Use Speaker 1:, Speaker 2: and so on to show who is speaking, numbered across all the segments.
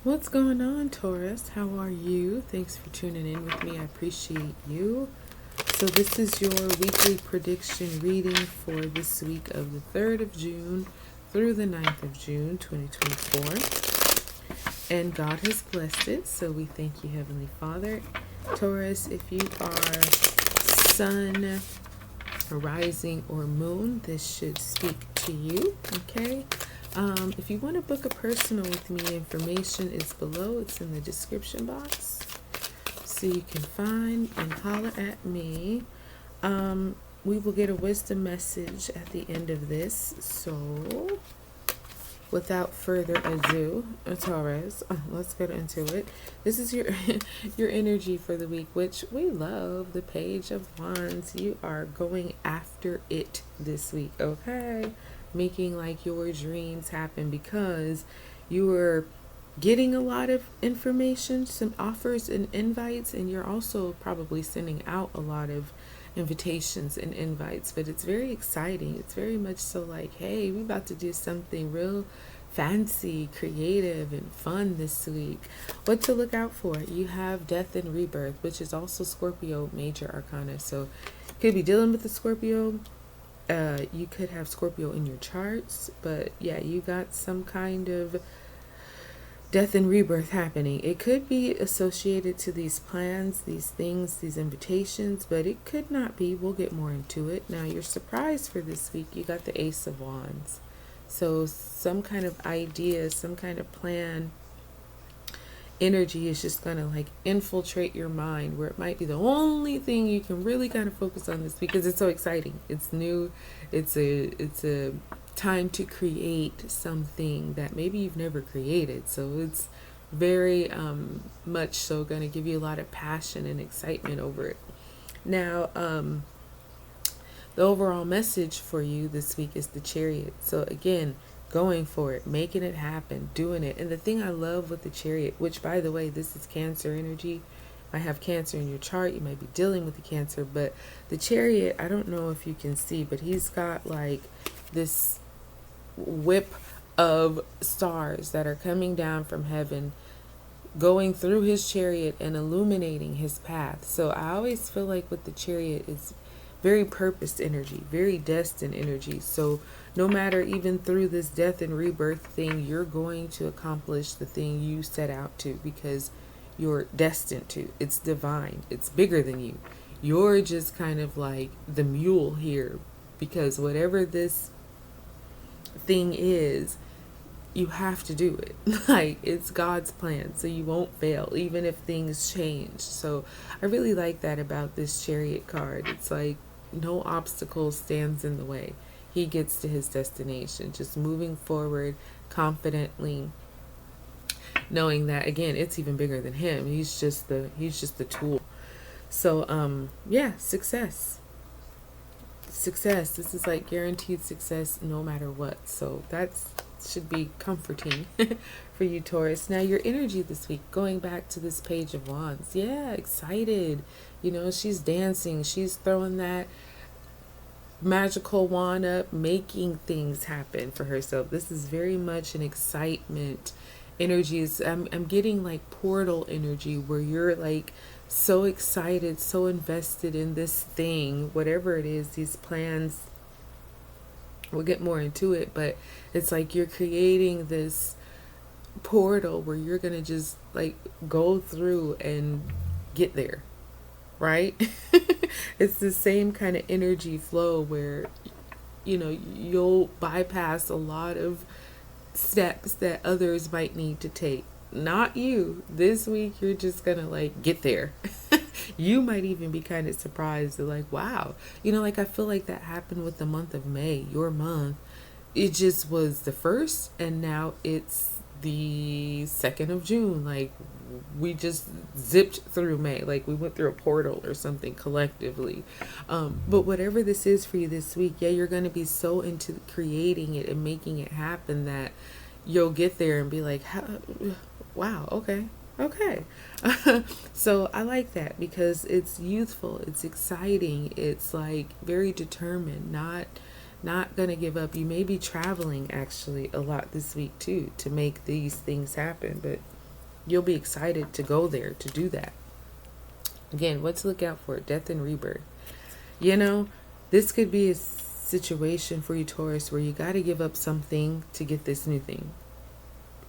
Speaker 1: What's going on, Taurus? How are you? Thanks for tuning in with me. I appreciate you. So, this is your weekly prediction reading for this week of the 3rd of June through the 9th of June, 2024. And God has blessed it, so we thank you, Heavenly Father. Taurus, if you are sun, rising, or moon, this should speak to you, okay? If you want to book a personal with me, information is below. It's in the description box, so you can find and holler at me. We will get a wisdom message at the end of this. So, without further ado, Taurus, let's get into it. This is your your energy for the week, which we love. The Page of Wands. You are going after it this week, okay? Making like your dreams happen because you are getting a lot of information, some offers and invites, and you're also probably sending out a lot of invitations and invites. But it's very exciting. It's very much so like, hey, we about to do something real fancy, creative, and fun this week. What to look out for? You have Death and Rebirth, which is also Scorpio major arcana. So you could be dealing with the Scorpio. You could have Scorpio in your charts, but yeah, you got some kind of death and rebirth happening. It could be associated to these plans, these things, these invitations, but it could not be. We'll get more into it. Now, your surprise for this week, you got the Ace of Wands. So some kind of idea, some kind of plan, energy is just gonna like infiltrate your mind, where it might be the only thing you can really kind of focus on this because it's so exciting. It's new. It's a time to create something that maybe you've never created. So it's very much so going to give you a lot of passion and excitement over it. Now, the overall message for you this week is the Chariot. So again, going for it, making it happen, doing it. And the thing I love with the Chariot, which by the way, this is Cancer energy. I have Cancer in your chart. You might be dealing with the Cancer, but the Chariot, I don't know if you can see, but he's got like this whip of stars that are coming down from heaven, going through his chariot and illuminating his path. So I always feel like with the Chariot, it's very purposed energy, very destined energy. So no matter even through this death and rebirth thing, you're going to accomplish the thing you set out to because you're destined to. It's divine. It's bigger than you. You're just kind of like the mule here because whatever this thing is, you have to do it. Like, it's God's plan, so you won't fail even if things change. So I really like that about this Chariot card. It's like no obstacle stands in the way. He gets to his destination, just moving forward confidently, knowing that again it's even bigger than him. He's just the tool. So yeah, success. This is like guaranteed success no matter what. So that's should be comforting for you, Taurus. Now, your energy this week, going back to this Page of Wands. Yeah, excited. You know, she's dancing. She's throwing that magical wand up, making things happen for herself. This is very much an excitement energies. I'm getting like portal energy where you're like so excited, so invested in this thing, whatever it is, these plans. We'll get more into it, but it's like you're creating this portal where you're going to just like go through and get there, right? It's the same kind of energy flow where, you know, you'll bypass a lot of steps that others might need to take. Not you. This week, you're just going to like get there. You might even be kind of surprised, like, wow. You know, like I feel like that happened with the month of May, your month. It just was the 1st, and now it's the 2nd of June. Like, we just zipped through May. Like, we went through a portal or something collectively. But whatever this is for you this week, yeah, you're going to be so into creating it and making it happen that you'll get there and be like, wow, okay. So I like that because it's youthful, it's exciting, it's like very determined, not gonna give up. You may be traveling actually a lot this week too to make these things happen, but You'll be excited to go there, to do that. Again, what to look out for? Death and rebirth. You know, this could be a situation for you, Taurus, where you got to give up something to get this new thing.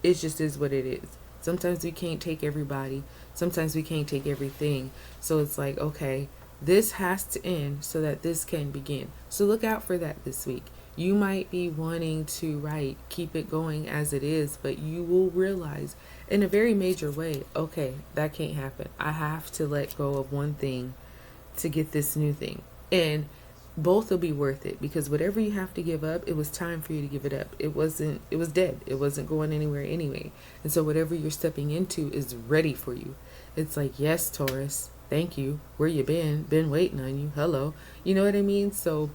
Speaker 1: It just is what it is. Sometimes we can't take everybody. Sometimes we can't take everything. So it's like, okay, this has to end so that this can begin. So look out for that this week. You might be wanting to, keep it going as it is, but you will realize in a very major way, okay, that can't happen. I have to let go of one thing to get this new thing. And both will be worth it, because whatever you have to give up, it was time for you to give it up. It was dead. It wasn't going anywhere anyway. And so whatever you're stepping into is ready for you. It's like, yes, Taurus, thank you. Where you been waiting on you. Hello. You know what I mean? So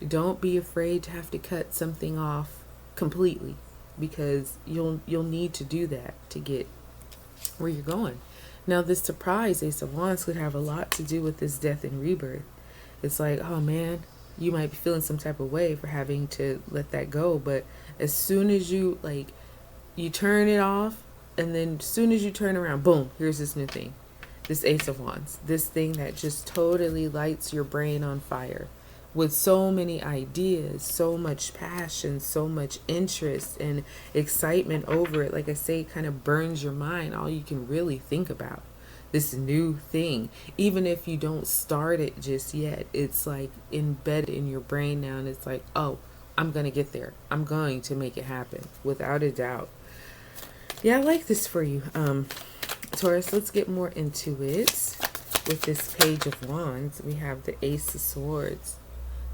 Speaker 1: don't be afraid to have to cut something off completely, because you'll need to do that to get where you're going. Now, this surprise Ace of Wands could have a lot to do with this death and rebirth. It's like, oh man, you might be feeling some type of way for having to let that go. But as soon as you you turn it off, and then as soon as you turn around, boom, here's this new thing. This Ace of Wands, this thing that just totally lights your brain on fire with so many ideas, so much passion, so much interest and excitement over it. Like I say, it kind of burns your mind, all you can really think about. This new thing, even if you don't start it just yet, it's like embedded in your brain now, and it's like, oh, I'm gonna get there. I'm going to make it happen, without a doubt. Yeah, I like this for you, Taurus. Let's get more into it. With this Page of Wands, we have the Ace of Swords.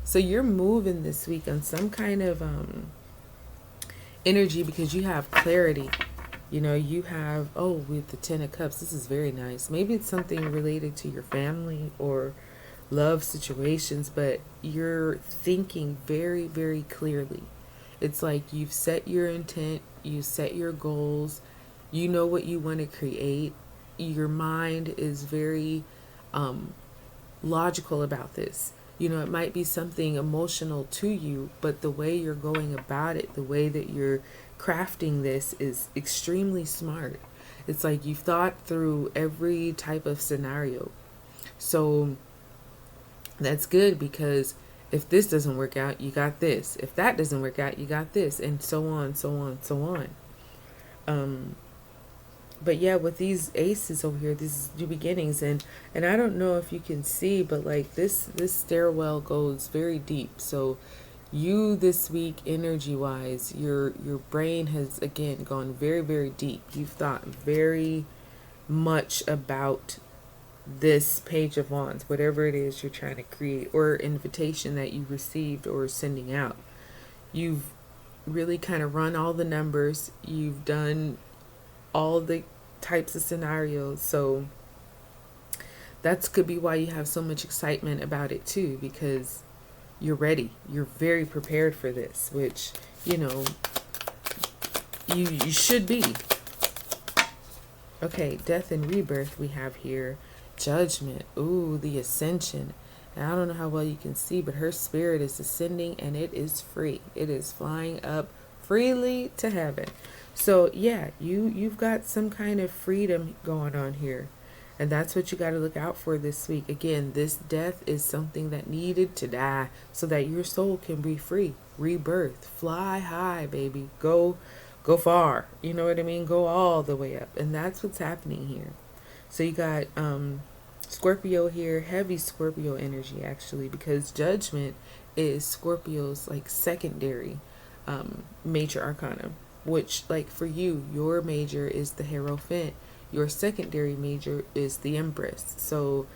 Speaker 1: So you're moving this week on some kind of energy, because you have clarity. You know, you have, with the Ten of Cups, this is very nice. Maybe it's something related to your family or love situations, but you're thinking very, very clearly. It's like you've set your intent, you set your goals, you know what you want to create. Your mind is very logical about this. You know, it might be something emotional to you, but the way you're going about it, the way that you're crafting this is extremely smart. It's like you've thought through every type of scenario. So that's good, because if this doesn't work out, you got this. If that doesn't work out, you got this, and so on, so on, so on. But yeah, with these aces over here, this is new beginnings, and I don't know if you can see, but like this stairwell goes very deep. So you this week, energy wise, your brain has again gone very, very deep. You've thought very much about this Page of Wands, whatever it is you're trying to create, or invitation that you received or sending out. You've really kind of run all the numbers. You've done all the types of scenarios. So that could be why you have so much excitement about it too, because you're ready. You're very prepared for this, which, you know, you should be. Okay, death and rebirth we have here. Judgment. Ooh, the ascension. And I don't know how well you can see, but her spirit is ascending, and it is free. It is flying up freely to heaven. So yeah, you've got some kind of freedom going on here. And that's what you got to look out for this week. Again, this death is something that needed to die so that your soul can be free. Rebirth. Fly high, baby. Go far. You know what I mean? Go all the way up. And that's what's happening here. So you got Scorpio here, heavy Scorpio energy actually, because Judgment is Scorpio's like secondary major arcana, which like for you, your major is the Hierophant. Your secondary major is the Empress. So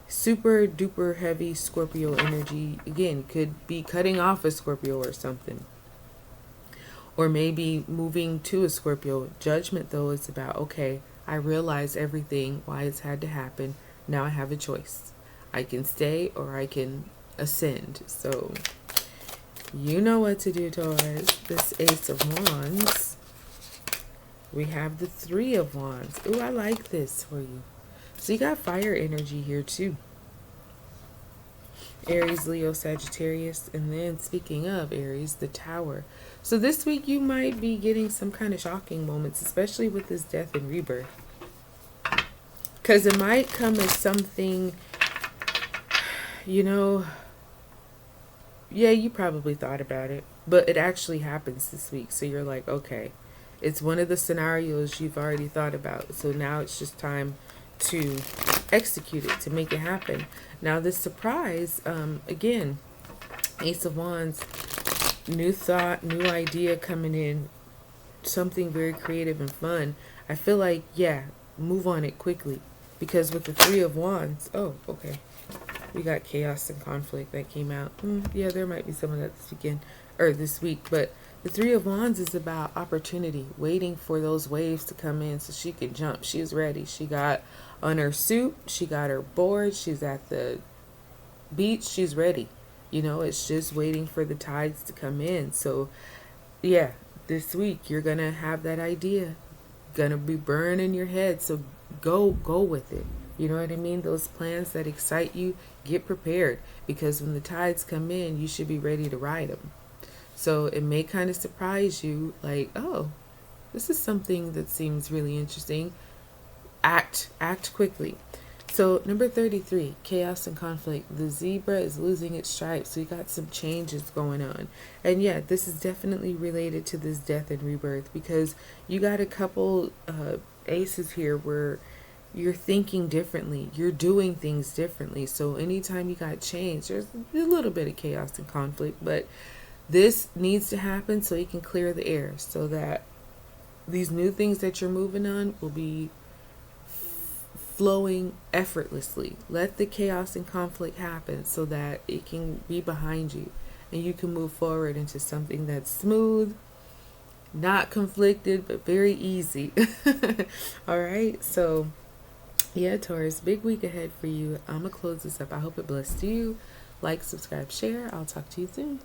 Speaker 1: super duper heavy Scorpio energy. Again, could be cutting off a Scorpio or something. Or maybe moving to a Scorpio. Judgment though is about, okay, I realize everything, why it's had to happen. Now I have a choice. I can stay or I can ascend. So you know what to do, Taurus. This Ace of Wands. We have the Three of Wands. Ooh, I like this for you. So you got fire energy here too. Aries, Leo, Sagittarius. And then speaking of Aries, the Tower. So this week you might be getting some kind of shocking moments, especially with this death and rebirth. Because it might come as something, you know, yeah, you probably thought about it, but it actually happens this week. So you're like, okay, it's one of the scenarios you've already thought about. So now it's just time to execute it, to make it happen. Now this surprise, again, Ace of Wands, new thought, new idea coming in, something very creative and fun. I feel like, yeah, move on it quickly. Because with the Three of Wands, oh, okay, we got chaos and conflict that came out. Yeah, there might be some of that this weekend, or this week. But the Three of Wands is about opportunity, waiting for those waves to come in so she can jump. She's ready. She got on her suit. She got her board. She's at the beach. She's ready. You know, it's just waiting for the tides to come in. So, yeah, this week you're going to have that idea. Going to be burning your head. So go with it. You know what I mean? Those plans that excite you, get prepared. Because when the tides come in, you should be ready to ride them. So it may kind of surprise you, like, oh, this is something that seems really interesting. Act quickly. So number 33, chaos and conflict. The zebra is losing its stripes. So you got some changes going on. And yeah, this is definitely related to this death and rebirth, because you got a couple aces here where you're thinking differently. You're doing things differently. So anytime you got change, there's a little bit of chaos and conflict, but this needs to happen so you can clear the air, so that these new things that you're moving on will be flowing effortlessly. Let the chaos and conflict happen so that it can be behind you and you can move forward into something that's smooth, not conflicted, but very easy. All right. So yeah, Taurus, big week ahead for you. I'm going to close this up. I hope it blessed you. Like, subscribe, share. I'll talk to you soon.